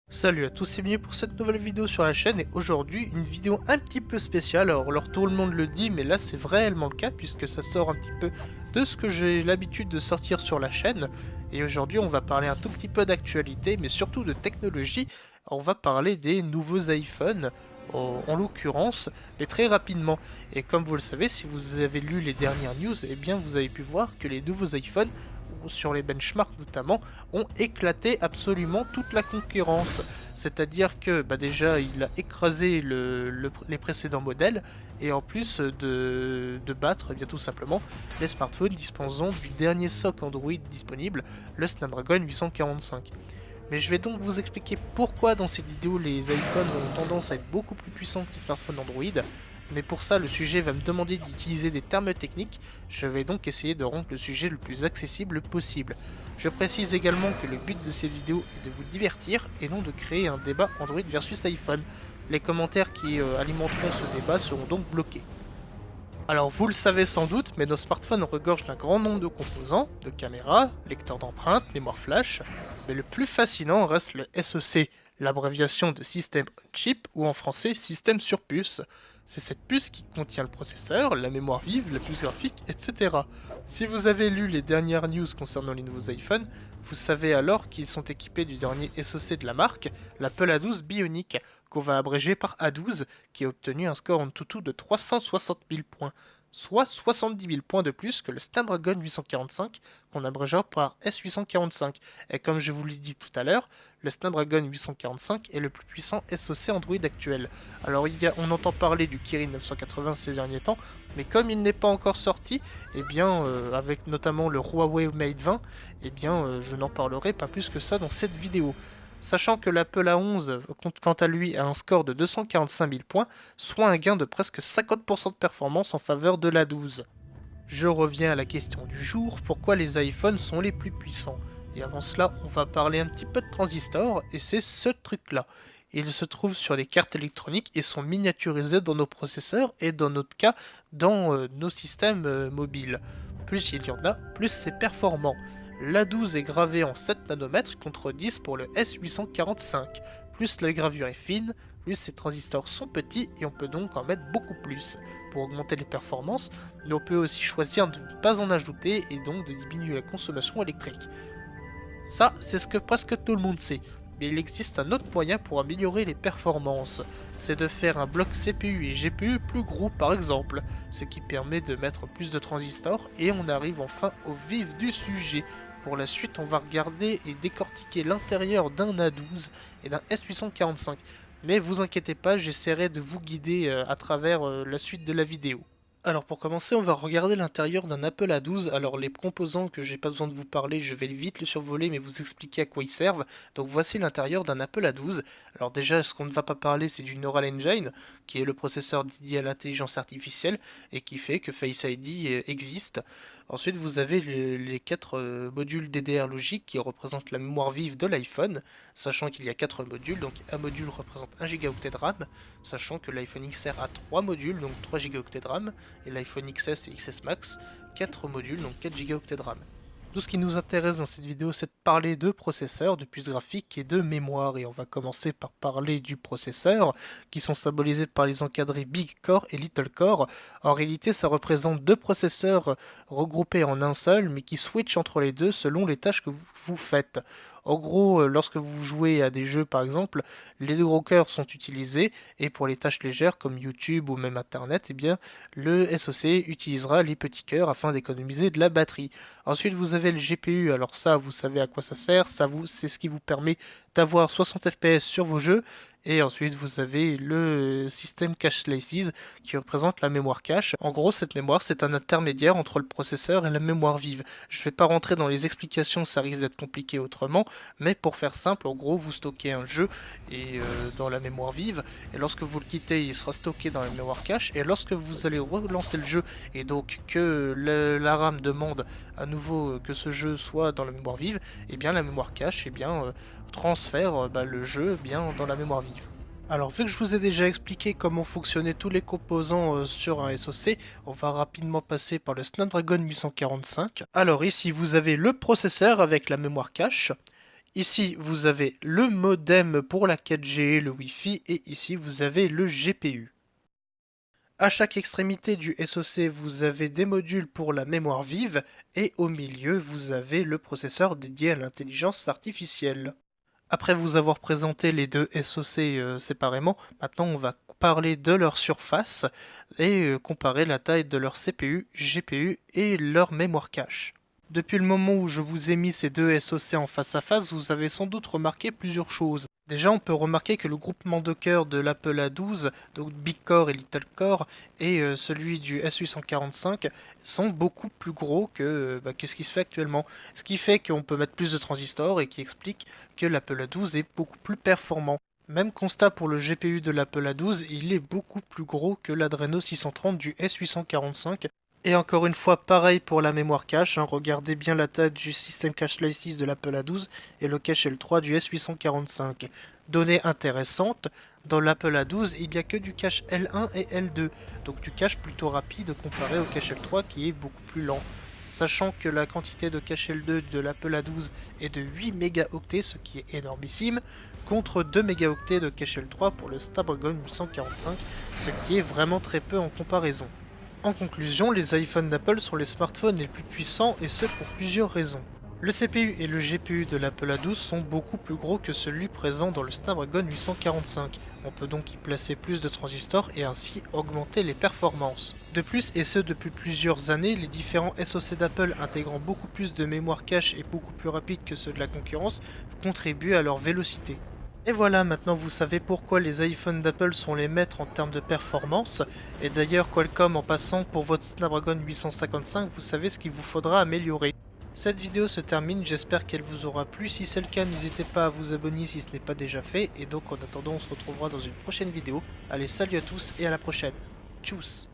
Salut à tous et bienvenue pour cette nouvelle vidéo sur la chaîne et aujourd'hui une vidéo un petit peu spéciale. Alors tout le monde le dit mais là c'est réellement le cas puisque ça sort un petit peu de ce que j'ai l'habitude de sortir sur la chaîne. Et aujourd'hui on va parler un tout petit peu d'actualité mais surtout de technologie. On va parler des nouveaux iPhones en l'occurrence, mais très rapidement. Et comme vous le savez, si vous avez lu les dernières news, eh bien vous avez pu voir que les nouveaux iPhones sur les benchmarks notamment, ont éclaté absolument toute la concurrence. C'est-à-dire que déjà il a écrasé les précédents modèles et en plus de battre bien tout simplement les smartphones disposant du dernier SoC Android disponible, le Snapdragon 845. Mais je vais donc vous expliquer pourquoi dans cette vidéo les iPhones ont tendance à être beaucoup plus puissants que les smartphones Android. Mais pour ça, le sujet va me demander d'utiliser des termes techniques, je vais donc essayer de rendre le sujet le plus accessible possible. Je précise également que le but de cette vidéo est de vous divertir et non de créer un débat Android versus iPhone. Les commentaires qui alimenteront ce débat seront donc bloqués. Alors vous le savez sans doute, mais nos smartphones regorgent d'un grand nombre de composants, de caméras, lecteurs d'empreintes, mémoire flash, mais le plus fascinant reste le SoC, l'abréviation de System on Chip ou en français Système sur puce. C'est cette puce qui contient le processeur, la mémoire vive, la puce graphique, etc. Si vous avez lu les dernières news concernant les nouveaux iPhones, vous savez alors qu'ils sont équipés du dernier SoC de la marque, l'Apple A12 Bionic, qu'on va abréger par A12, qui a obtenu un score en tout de 360 000 points, soit 70 000 points de plus que le Snapdragon 845, qu'on abrégea par S845. Et comme je vous l'ai dit tout à l'heure, le Snapdragon 845 est le plus puissant SoC Android actuel. Alors on entend parler du Kirin 980 ces derniers temps, mais comme il n'est pas encore sorti, eh bien, avec notamment le Huawei Mate 20, eh bien, je n'en parlerai pas plus que ça dans cette vidéo. Sachant que l'Apple A11, quant à lui, a un score de 245 000 points, soit un gain de presque 50% de performance en faveur de l'A12. Je reviens à la question du jour, pourquoi les iPhones sont les plus puissants? Et avant cela, on va parler un petit peu de transistors, et c'est ce truc-là. Ils se trouvent sur les cartes électroniques et sont miniaturisés dans nos processeurs et dans notre cas, dans nos systèmes mobiles. Plus il y en a, plus c'est performant. L'A12 est gravé en 7 nanomètres contre 10 pour le S845. Plus la gravure est fine, plus ces transistors sont petits et on peut donc en mettre beaucoup plus. Pour augmenter les performances, mais on peut aussi choisir de ne pas en ajouter et donc de diminuer la consommation électrique. Ça, c'est ce que presque tout le monde sait. Mais il existe un autre moyen pour améliorer les performances. C'est de faire un bloc CPU et GPU plus gros par exemple, ce qui permet de mettre plus de transistors et on arrive enfin au vif du sujet. Pour la suite, on va regarder et décortiquer l'intérieur d'un A12 et d'un S845. Mais vous inquiétez pas, j'essaierai de vous guider à travers la suite de la vidéo. Alors pour commencer, on va regarder l'intérieur d'un Apple A12. Alors les composants que j'ai pas besoin de vous parler, je vais vite le survoler mais vous expliquer à quoi ils servent. Donc voici l'intérieur d'un Apple A12. Alors déjà, ce qu'on ne va pas parler, c'est du Neural Engine, qui est le processeur dédié à l'intelligence artificielle et qui fait que Face ID existe. Ensuite, vous avez les 4 modules DDR logique qui représentent la mémoire vive de l'iPhone, sachant qu'il y a 4 modules, donc un module représente 1 Go de RAM, sachant que l'iPhone XR a 3 modules, donc 3 Go de RAM, et l'iPhone XS et XS Max, 4 modules, donc 4 Go de RAM. Tout ce qui nous intéresse dans cette vidéo, c'est de parler de processeur, de puce graphique et de mémoire. Et on va commencer par parler du processeur, qui sont symbolisés par les encadrés Big Core et Little Core. En réalité, ça représente deux processeurs regroupés en un seul, mais qui switchent entre les deux selon les tâches que vous faites. En gros, lorsque vous jouez à des jeux par exemple, les deux gros cœurs sont utilisés, et pour les tâches légères comme YouTube ou même Internet, eh bien, le SoC utilisera les petits cœurs afin d'économiser de la batterie. Ensuite, vous avez le GPU, alors ça, vous savez à quoi ça sert, c'est ce qui vous permet d'avoir 60 FPS sur vos jeux. Et ensuite, vous avez le système cache slices qui représente la mémoire cache. En gros, cette mémoire, c'est un intermédiaire entre le processeur et la mémoire vive. Je ne vais pas rentrer dans les explications, ça risque d'être compliqué autrement, mais pour faire simple, en gros, vous stockez un jeu dans la mémoire vive, et lorsque vous le quittez, il sera stocké dans la mémoire cache, et lorsque vous allez relancer le jeu, et donc que la RAM demande à nouveau que ce jeu soit dans la mémoire vive, et bien la mémoire cache, transfère le jeu bien dans la mémoire vive. Alors vu que je vous ai déjà expliqué comment fonctionnaient tous les composants sur un SoC, on va rapidement passer par le Snapdragon 845. Alors ici vous avez le processeur avec la mémoire cache. Ici, vous avez le modem pour la 4G, le Wi-Fi, et ici, vous avez le GPU. À chaque extrémité du SoC, vous avez des modules pour la mémoire vive, et au milieu, vous avez le processeur dédié à l'intelligence artificielle. Après vous avoir présenté les deux SoC séparément, maintenant on va parler de leur surface et comparer la taille de leur CPU, GPU et leur mémoire cache. Depuis le moment où je vous ai mis ces deux SoC en face à face, vous avez sans doute remarqué plusieurs choses. Déjà, on peut remarquer que le groupement de cœur de l'Apple A12, donc Big Core et Little Core, et celui du S845 sont beaucoup plus gros que ce qui se fait actuellement. Ce qui fait qu'on peut mettre plus de transistors et qui explique que l'Apple A12 est beaucoup plus performant. Même constat pour le GPU de l'Apple A12, il est beaucoup plus gros que l'Adreno 630 du S845. Et encore une fois, pareil pour la mémoire cache, regardez bien la taille du System Cache Slices de l'Apple A12 et le cache L3 du S845. Donnée intéressante, dans l'Apple A12, il n'y a que du cache L1 et L2, donc du cache plutôt rapide comparé au cache L3 qui est beaucoup plus lent. Sachant que la quantité de cache L2 de l'Apple A12 est de 8 mégaoctets, ce qui est énormissime, contre 2 mégaoctets de cache L3 pour le Snapdragon 845, ce qui est vraiment très peu en comparaison. En conclusion, les iPhones d'Apple sont les smartphones les plus puissants et ce pour plusieurs raisons. Le CPU et le GPU de l'Apple A12 sont beaucoup plus gros que celui présent dans le Snapdragon 845. On peut donc y placer plus de transistors et ainsi augmenter les performances. De plus, et ce depuis plusieurs années, les différents SoC d'Apple intégrant beaucoup plus de mémoire cache et beaucoup plus rapide que ceux de la concurrence contribuent à leur vélocité. Et voilà, maintenant vous savez pourquoi les iPhones d'Apple sont les maîtres en termes de performance. Et d'ailleurs, Qualcomm, en passant pour votre Snapdragon 855, vous savez ce qu'il vous faudra améliorer. Cette vidéo se termine, j'espère qu'elle vous aura plu. Si c'est le cas, n'hésitez pas à vous abonner si ce n'est pas déjà fait. Et donc en attendant, on se retrouvera dans une prochaine vidéo. Allez, salut à tous et à la prochaine. Tchuss!